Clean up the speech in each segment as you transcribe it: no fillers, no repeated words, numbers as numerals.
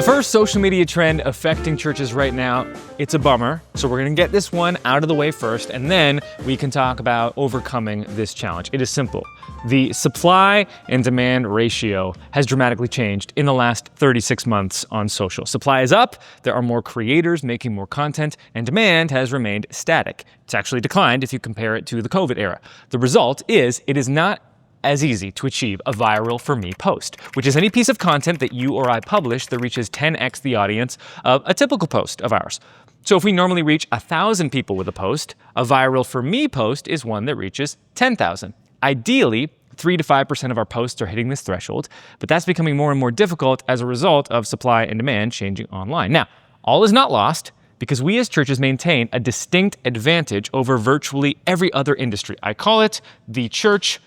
The first social media trend affecting churches right now, it's a bummer. So we're going to get this one out of the way first, and then we can talk about overcoming this challenge. It is simple. The supply and demand ratio has dramatically changed in the last 36 months on social. Supply is up, there are more creators making more content, and demand has remained static. It's actually declined if you compare it to the COVID era. The result is it is not as easy to achieve a viral for me post, which is any piece of content that you or I publish that reaches 10x the audience of a typical post of ours. So if we normally reach 1,000 people with a post, a viral for me post is one that reaches 10,000. Ideally, 3 to 5% of our posts are hitting this threshold, but that's becoming more and more difficult as a result of supply and demand changing online. Now, all is not lost, because we as churches maintain a distinct advantage over virtually every other industry. I call it the church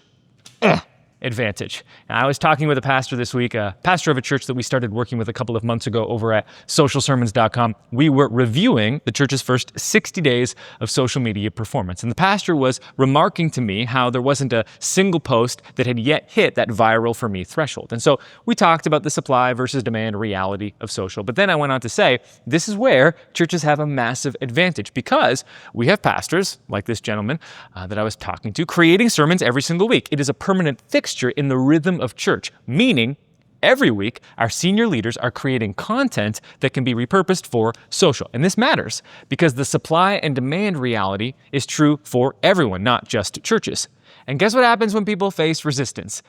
advantage. Now, I was talking with a pastor this week, a pastor of a church that we started working with a couple of months ago over at socialsermons.com. We were reviewing the church's first 60 days of social media performance. And the pastor was remarking to me how there wasn't a single post that had yet hit that viral for me threshold. And so we talked about the supply versus demand reality of social. But then I went on to say, this is where churches have a massive advantage, because we have pastors like this gentleman that I was talking to creating sermons every single week. It is a permanent fixture in the rhythm of church, meaning every week our senior leaders are creating content that can be repurposed for social. And this matters because the supply and demand reality is true for everyone, not just churches. And guess what happens when people face resistance?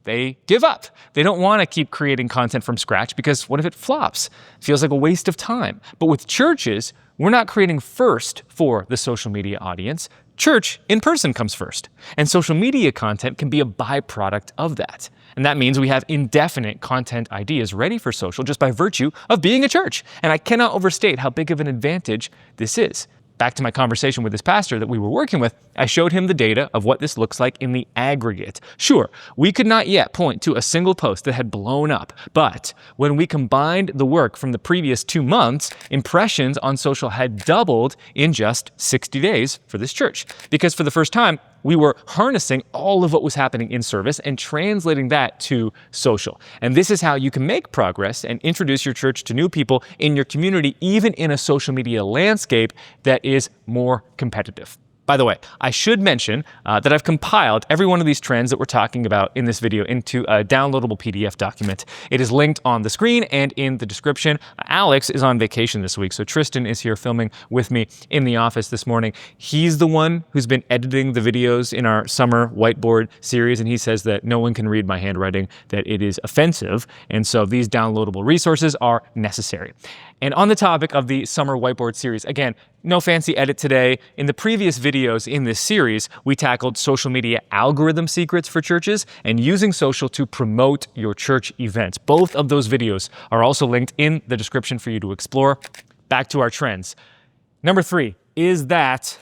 They give up. They don't want to keep creating content from scratch because what if it flops? It feels like a waste of time. But with churches, we're not creating first for the social media audience. Church in person comes first, and social media content can be a byproduct of that. And that means we have indefinite content ideas ready for social just by virtue of being a church. And I cannot overstate how big of an advantage this is. Back to my conversation with this pastor that we were working with, I showed him the data of what this looks like in the aggregate. Sure, we could not yet point to a single post that had blown up, but when we combined the work from the previous 2 months, impressions on social had doubled in just 60 days for this church. Because for the first time, we were harnessing all of what was happening in service and translating that to social. And this is how you can make progress and introduce your church to new people in your community, even in a social media landscape that is more competitive. By the way, I should mention that I've compiled every one of these trends that we're talking about in this video into a downloadable PDF document. It is linked on the screen and in the description. Alex is on vacation this week, so Tristan is here filming with me in the office this morning. He's the one who's been editing the videos in our summer whiteboard series, and he says that no one can read my handwriting, that it is offensive, and so these downloadable resources are necessary. And on the topic of the summer whiteboard series, again, no fancy edit today. In the previous videos in this series, we tackled social media algorithm secrets for churches and using social to promote your church events. Both of those videos are also linked in the description for you to explore. Back to our trends. Number 3 is that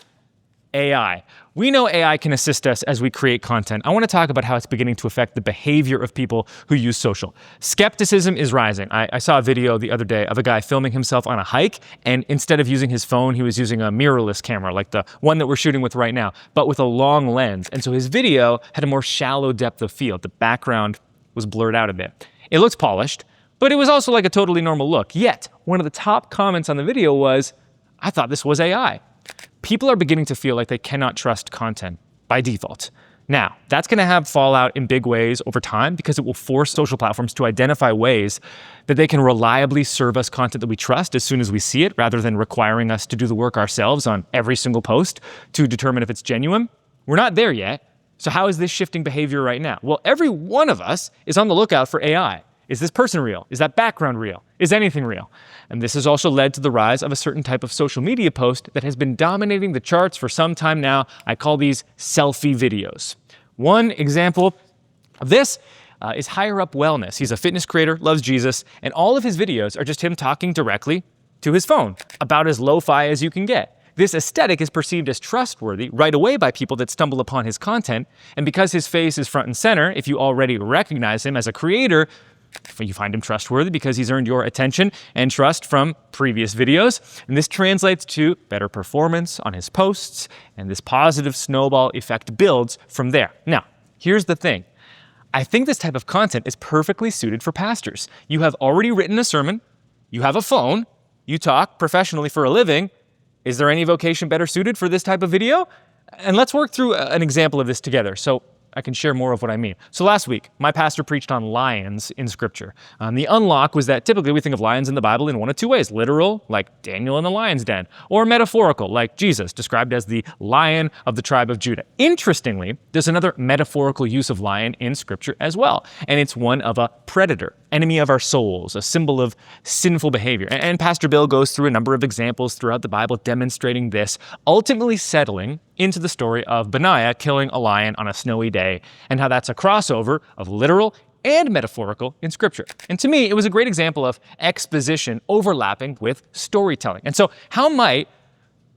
AI. We know AI can assist us as we create content. I want to talk about how it's beginning to affect the behavior of people who use social. Skepticism is rising. I saw a video the other day of a guy filming himself on a hike, and instead of using his phone, he was using a mirrorless camera, like the one that we're shooting with right now, but with a long lens. And so his video had a more shallow depth of field. The background was blurred out a bit. It looks polished, but it was also like a totally normal look. Yet, one of the top comments on the video was, "I thought this was AI." People are beginning to feel like they cannot trust content by default. Now, that's going to have fallout in big ways over time because it will force social platforms to identify ways that they can reliably serve us content that we trust as soon as we see it, rather than requiring us to do the work ourselves on every single post to determine if it's genuine. We're not there yet. So how is this shifting behavior right now? Well, every one of us is on the lookout for AI. Is this person real? Is that background real? Is anything real? And this has also led to the rise of a certain type of social media post that has been dominating the charts for some time now. I call these selfie videos. One example of this is Higher Up Wellness. He's a fitness creator, loves Jesus, and all of his videos are just him talking directly to his phone, about as lo-fi as you can get. This aesthetic is perceived as trustworthy right away by people that stumble upon his content, and because his face is front and center, if you already recognize him as a creator, you find him trustworthy because he's earned your attention and trust from previous videos. And this translates to better performance on his posts, and this positive snowball effect builds from there. Now, here's the thing. I think this type of content is perfectly suited for pastors. You have already written a sermon, You have a phone. You talk professionally for a living. Is there any vocation better suited for this type of video? And let's work through an example of this together so I can share more of what I mean. So last week, my pastor preached on lions in Scripture. The unlock was that typically we think of lions in the Bible in one of two ways: literal, like Daniel in the lion's den, or metaphorical, like Jesus, described as the lion of the tribe of Judah. Interestingly, there's another metaphorical use of lion in Scripture as well, and it's one of a predator, enemy of our souls, a symbol of sinful behavior. And Pastor Bill goes through a number of examples throughout the Bible demonstrating this, ultimately settling into the story of Benaiah killing a lion on a snowy day, and how that's a crossover of literal and metaphorical in Scripture. And to me, it was a great example of exposition overlapping with storytelling. And so how might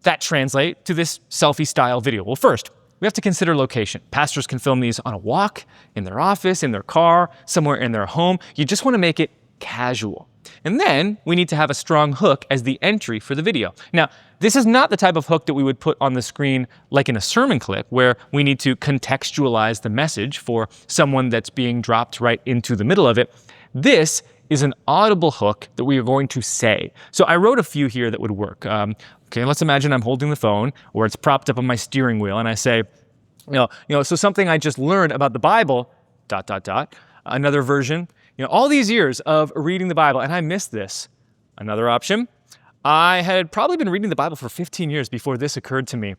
that translate to this selfie-style video? Well, first, we have to consider location. Pastors can film these on a walk, in their office, in their car, somewhere in their home. You just want to make it casual. And then we need to have a strong hook as the entry for the video. Now, this is not the type of hook that we would put on the screen like in a sermon clip, where we need to contextualize the message for someone that's being dropped right into the middle of it. This is an audible hook that we are going to say. So I wrote a few here that would work. Okay, let's imagine I'm holding the phone, or it's propped up on my steering wheel, and I say, so something I just learned about the Bible, ... Another version, all these years of reading the Bible, and I missed this. Another option, I had probably been reading the Bible for 15 years before this occurred to me.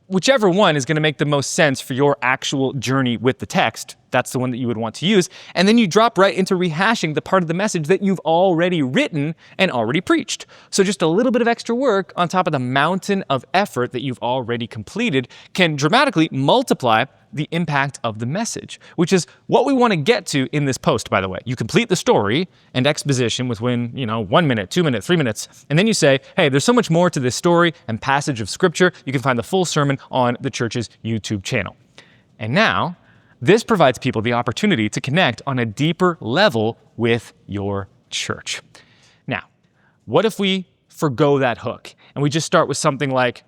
Whichever one is going to make the most sense for your actual journey with the text, that's the one that you would want to use. And then you drop right into rehashing the part of the message that you've already written and already preached. So just a little bit of extra work on top of the mountain of effort that you've already completed can dramatically multiply the impact of the message, which is what we want to get to in this post, by the way. You complete the story and exposition within, 1 minute, 2 minutes, 3 minutes, and then you say, hey, there's so much more to this story and passage of Scripture. You can find the full sermon on the church's YouTube channel. And now, this provides people the opportunity to connect on a deeper level with your church. Now, what if we forgo that hook and we just start with something like,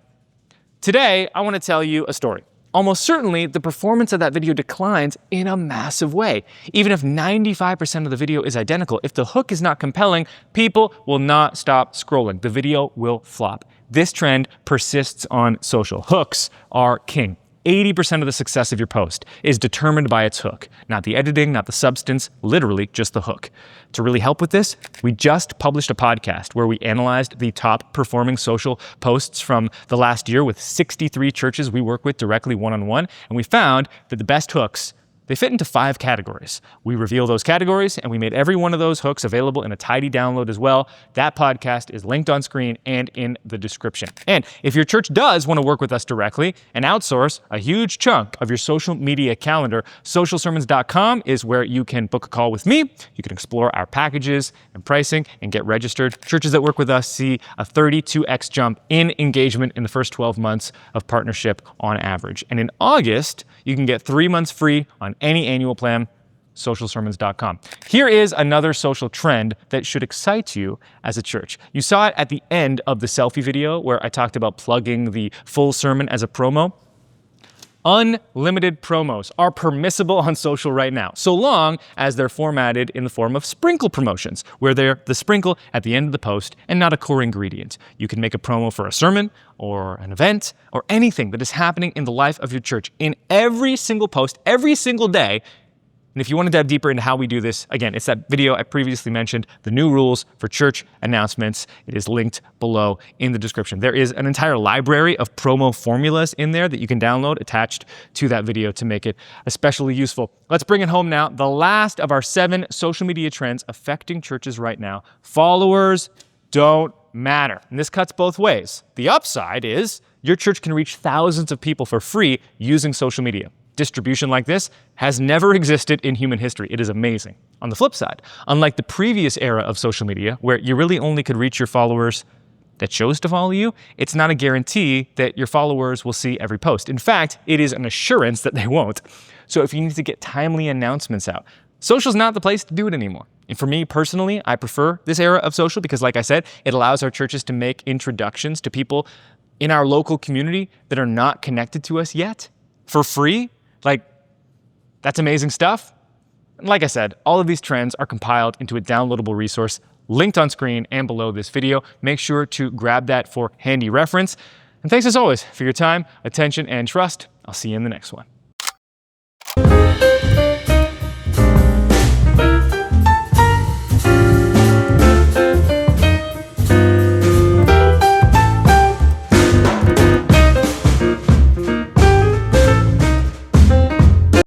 today, I want to tell you a story. Almost certainly, the performance of that video declines in a massive way. Even if 95% of the video is identical, if the hook is not compelling, people will not stop scrolling. The video will flop. This trend persists on social. Hooks are king. 80% of the success of your post is determined by its hook. Not the editing, not the substance, literally just the hook. To really help with this, we just published a podcast where we analyzed the top performing social posts from the last year with 63 churches we work with directly one-on-one, and we found that the best hooks, they fit into 5 categories. We reveal those categories, and we made every one of those hooks available in a tidy download as well. That podcast is linked on screen and in the description. And if your church does want to work with us directly and outsource a huge chunk of your social media calendar, socialsermons.com is where you can book a call with me. You can explore our packages and pricing and get registered. Churches that work with us see a 32x jump in engagement in the first 12 months of partnership on average. And in August, you can get 3 months free on any annual plan, socialsermons.com. Here is another social trend that should excite you as a church. You saw it at the end of the selfie video where I talked about plugging the full sermon as a promo. Unlimited promos are permissible on social right now, so long as they're formatted in the form of sprinkle promotions, where they're the sprinkle at the end of the post and not a core ingredient. You can make a promo for a sermon or an event or anything that is happening in the life of your church in every single post, every single day. And if you want to dive deeper into how we do this, again, it's that video I previously mentioned, the new rules for church announcements. It is linked below in the description. There is an entire library of promo formulas in there that you can download attached to that video to make it especially useful. Let's bring it home now. The last of our 7 social media trends affecting churches right now. Followers don't matter. And this cuts both ways. The upside is your church can reach thousands of people for free using social media. Distribution like this has never existed in human history. It is amazing. On the flip side, unlike the previous era of social media, where you really only could reach your followers that chose to follow you, it's not a guarantee that your followers will see every post. In fact, it is an assurance that they won't. So if you need to get timely announcements out, social's not the place to do it anymore. And for me personally, I prefer this era of social because, like I said, it allows our churches to make introductions to people in our local community that are not connected to us yet for free. That's amazing stuff. And like I said, all of these trends are compiled into a downloadable resource linked on screen and below this video. Make sure to grab that for handy reference. And thanks as always for your time, attention, and trust. I'll see you in the next one.